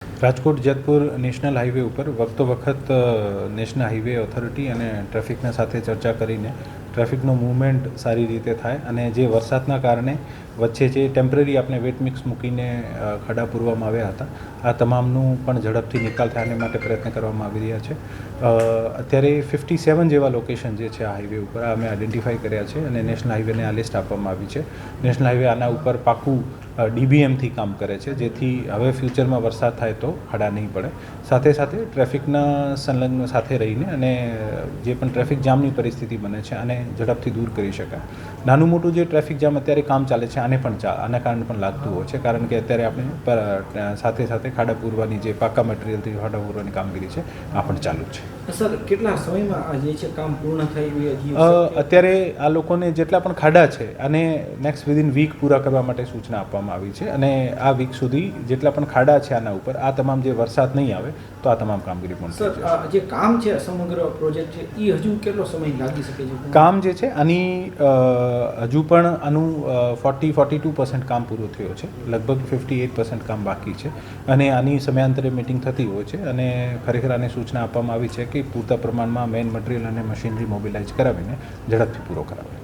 Rajkot Jetpur national highway ઉપર વખતો વખત national highway authority અને ટ્રાફિકના સાથે ચર્ચા કરીને ટ્રાફિકનો મૂવમેન્ટ સારી રીતે થાય અને જે વરસાદના કારણે વચ્ચે જે ટેમ્પરરી આપણે વેટ મિક્સ મૂકીને ખાડા પૂરવામાં આવ્યા હતા આ તમામનું પણ ઝડપથી નિકાલ થાય માટે પ્રયત્ન કરવામાં આવી રહ્યા છે. અત્યારે 57 જેવા લોકેશન જે છે આ હાઈવે ઉપર અમે આઈડેન્ટિફાઈ કર્યા છે અને નેશનલ હાઈવેને આ લિસ્ટ આપવામાં આવી છે. નેશનલ હાઈવે આના ઉપર પાકું DBMથી કામ કરે છે, જેથી હવે ફ્યુચરમાં વરસાદ થાય તો ખાડા નહીં પડે. સાથે સાથે ટ્રાફિકના સંલગ્ન સાથે રહીને અને જે પણ ટ્રાફિક જામની પરિસ્થિતિ બને છે આને ઝડપથી દૂર કરી શકાય. નાનું મોટું જે ટ્રાફિક જામ અત્યારે કામ ચાલે છે આના કારણે પણ લાગતું હોય છે, કારણ કે અત્યારે આપણે સાથે સાથે ખાડા પૂરવાની જે પાકા મટીરિયલથી ખાડા પૂરવાની કામગીરી છે આ પણ ચાલુ છે. સર, કેટલા સમયમાં આ જે છે કામ પૂર્ણ થાય? અત્યારે આ લોકોને જેટલા પણ ખાડા છે અને નેક્સ્ટ વિધિન વીક પૂરા કરવા માટે સૂચના આપવામાં આવી છે અને આ વીક સુધી જેટલા પણ ખાડા છે આના ઉપર આ તમામ જે વરસાદ નહીં આવે તો આ તમામ કામગીરી પણ સર, જે કામ છે સમગ્ર પ્રોજેક્ટ છે એ હજુ કેટલો સમય લાગી શકે છે? કામ જે છે આની હજુ પણ આનું 42% કામ પૂરું થયું છે, લગભગ 58% કામ બાકી છે અને આની સમયાંતરે મિટિંગ થતી હોય છે અને ખરેખર આને સૂચના આપવામાં આવી છે કે પૂરતા પ્રમાણમાં મેન મટીરિયલ અને મશીનરી મોબિલાઇઝ કરાવીને ઝડપથી પૂરો કરાવે.